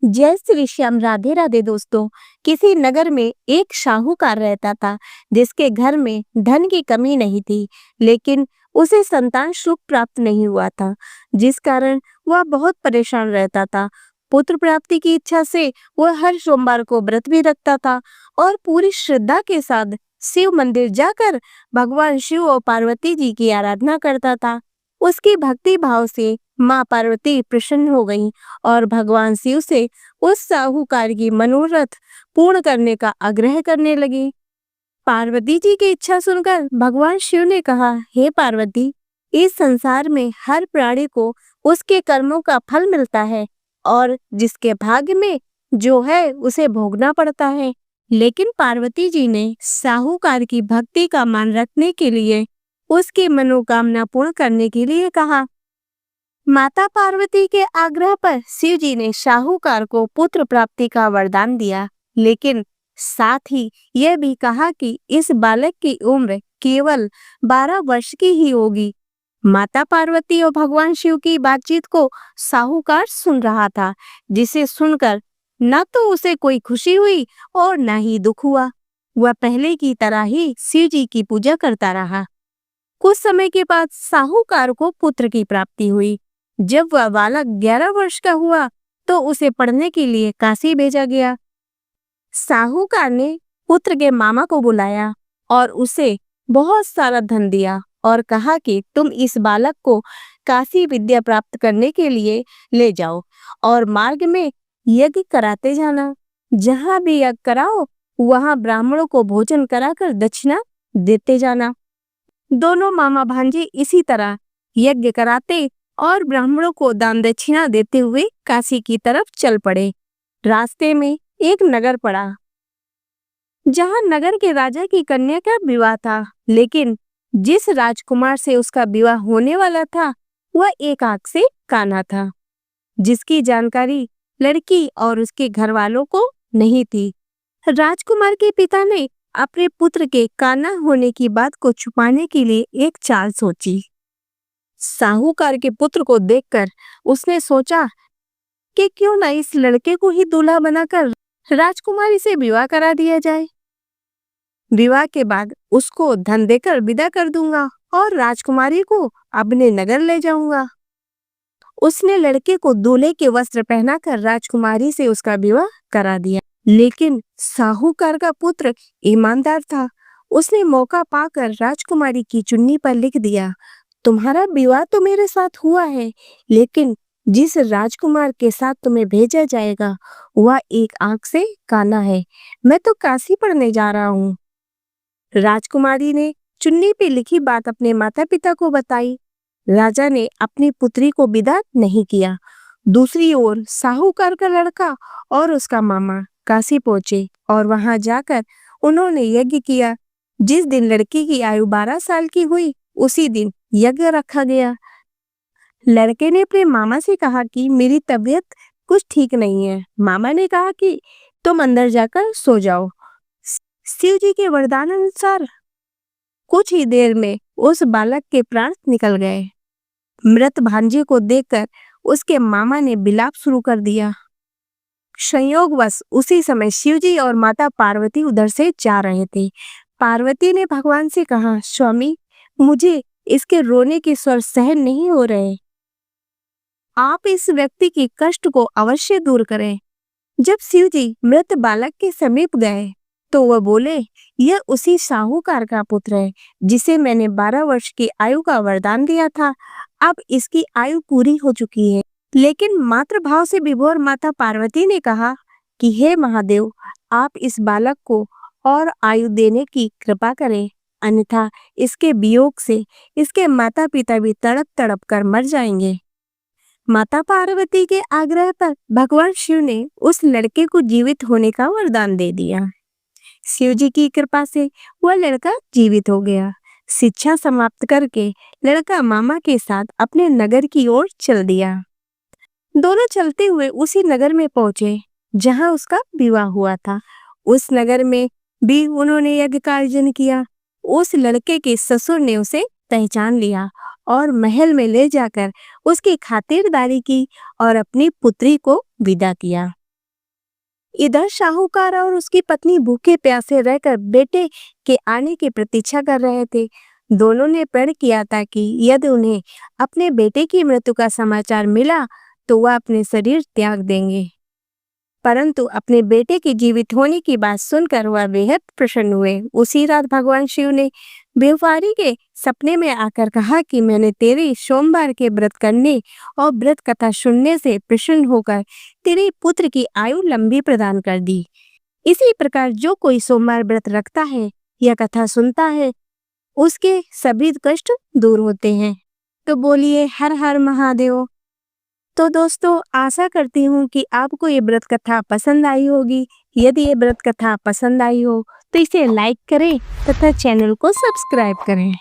जय श्री श्याम, राधे राधे दोस्तों। किसी नगर में एक साहूकार रहता था जिसके घर में धन की कमी नहीं थी, लेकिन उसे संतान सुख प्राप्त नहीं हुआ था, जिस कारण वह बहुत परेशान रहता था। पुत्र प्राप्ति की इच्छा से वह हर सोमवार को व्रत भी रखता था और पूरी श्रद्धा के साथ शिव मंदिर जाकर भगवान शिव और पार्वती जी की आराधना करता था। उसकी भक्ति भाव से माँ पार्वती प्रसन्न हो गईं और भगवान शिव से उस साहूकार की मनोरथ पूर्ण करने का आग्रह करने लगी। पार्वती जी की इच्छा सुनकर भगवान शिव ने कहा, हे पार्वती, इस संसार में हर प्राणी को उसके कर्मों का फल मिलता है और जिसके भाग्य में जो है उसे भोगना पड़ता है। लेकिन पार्वती जी ने साहूकार की भक्ति का मान रखने के लिए उसकी मनोकामना पूर्ण करने के लिए कहा। माता पार्वती के आग्रह पर शिव जी ने साहूकार को पुत्र प्राप्ति का वरदान दिया, लेकिन साथ ही यह भी कहा कि इस बालक की उम्र केवल 12 वर्ष की ही होगी। माता पार्वती और भगवान शिव की बातचीत को साहूकार सुन रहा था, जिसे सुनकर न तो उसे कोई खुशी हुई और न ही दुख हुआ। वह पहले की तरह ही शिव जी की पूजा करता रहा। कुछ समय के बाद साहूकार को पुत्र की प्राप्ति हुई। जब वह बालक 11 वर्ष का हुआ तो उसे पढ़ने के लिए काशी भेजा गया। साहूकार ने पुत्र के मामा को बुलाया और उसे बहुत सारा धन दिया और कहा कि तुम इस बालक को काशी विद्या प्राप्त करने के लिए ले जाओ और मार्ग में यज्ञ कराते जाना। जहां भी यज्ञ कराओ वहां ब्राह्मणों को भोजन कराकर दक्षिणा देते जाना। दोनों मामा भांजे इसी तरह यज्ञ कराते और ब्राह्मणों को दान दक्षिणा देते हुए काशी की तरफ चल पड़े। रास्ते में एक नगर पड़ा, जहां नगर के राजा की कन्या का विवाह था, लेकिन जिस राजकुमार से उसका विवाह होने वाला था वह एक आंख से काना था, जिसकी जानकारी लड़की और उसके घर वालों को नहीं थी। राजकुमार के पिता ने अपने पुत्र के काना होने की बात को छुपाने के लिए एक चाल सोची। साहूकार के पुत्र को देखकर उसने सोचा कि क्यों ना इस लड़के को ही दूल्हा बनाकर राजकुमारी से विवाह करा दिया जाए। विवाह के बाद उसको धन देकर विदा कर दूंगा और राजकुमारी को अपने नगर ले जाऊंगा। उसने लड़के को दूल्हे के वस्त्र पहनाकर राजकुमारी से उसका विवाह करा दिया। लेकिन साहूकार का पुत्र ईमानदार था। उसने मौका पाकर राजकुमारी की चुन्नी पर लिख दिया, तुम्हारा विवाह तो मेरे साथ हुआ है, लेकिन जिस राजकुमार के साथ तुम्हें भेजा जाएगा वह एक आंख से काना है। मैं तो काशी पढ़ने जा रहा हूँ। राजकुमारी ने चुन्नी पे लिखी बात अपने माता पिता को बताई। राजा ने अपनी पुत्री को विदा नहीं किया। दूसरी ओर साहूकार का लड़का और उसका मामा काशी पहुंचे और वहां जाकर उन्होंने यज्ञ किया। जिस दिन लड़की की आयु 12 साल की हुई उसी दिन यज्ञ रखा गया। लड़के ने अपने मामा से कहा कि मेरी तबीयत कुछ ठीक नहीं है। मामा ने कहा कि तुम अंदर जाकर सो जाओ। शिव जी के वरदान अनुसार कुछ ही देर में उस बालक के प्राण निकल गए। मृत भांजे को देखकर उसके मामा ने विलाप शुरू कर दिया। संयोगवश उसी समय शिवजी और माता पार्वती उधर से जा रहे थे। पार्वती ने भगवान से कहा, स्वामी, मुझे इसके रोने के स्वर सहन नहीं हो रहे। आप इस व्यक्ति की कष्ट को अवश्य दूर करें। जब शिवजी मृत बालक के समीप गए तो वह बोले, यह उसी साहूकार का पुत्र है जिसे मैंने 12 वर्ष की आयु का वरदान दिया था। अब इसकी आयु पूरी हो चुकी है। लेकिन मातृभाव से विभोर माता पार्वती ने कहा कि हे महादेव, आप इस बालक को और आयु देने की कृपा करें, अन्यथा इसके वियोग से इसके माता पिता भी तड़प तड़प कर मर जाएंगे। माता पार्वती के आग्रह पर भगवान शिव ने उस लड़के को जीवित होने का वरदान दे दिया। शिव जी की कृपा से वह लड़का जीवित हो गया। शिक्षा समाप्त करके लड़का मामा के साथ अपने नगर की ओर चल दिया। दोनों चलते हुए उसी नगर में पहुंचे जहां उसका विवाह हुआ था। उस नगर में भी उन्होंने यज्ञ का आयोजन किया। उस लड़के के ससुर ने उसे पहचान लिया और महल में ले जाकर उसकी खातिरदारी की और अपनी पुत्री को विदा किया। इधर साहूकार और उसकी पत्नी भूखे प्यासे रहकर बेटे के आने की प्रतीक्षा कर रहे थे। दोनों ने प्रण किया था कि यदि उन्हें अपने बेटे की मृत्यु का समाचार मिला तो वह अपने शरीर त्याग देंगे। परंतु अपने बेटे के जीवित होने की बात सुनकर वह बेहद प्रसन्न हुए। उसी रात भगवान शिव ने व्यापारी के सपने में आकर कहा कि मैंने तेरे सोमवार के व्रत करने और व्रत कथा सुनने से प्रसन्न होकर तेरे पुत्र की आयु लंबी प्रदान कर दी। इसी प्रकार जो कोई सोमवार व्रत रखता है या कथा सुनता है उसके सभी कष्ट दूर होते हैं। तो बोलिए हर हर महादेव। तो दोस्तों आशा करती हूँ कि आपको ये व्रत कथा पसंद आई होगी। यदि ये व्रत कथा पसंद आई हो तो इसे लाइक करें तथा चैनल को सब्सक्राइब करें।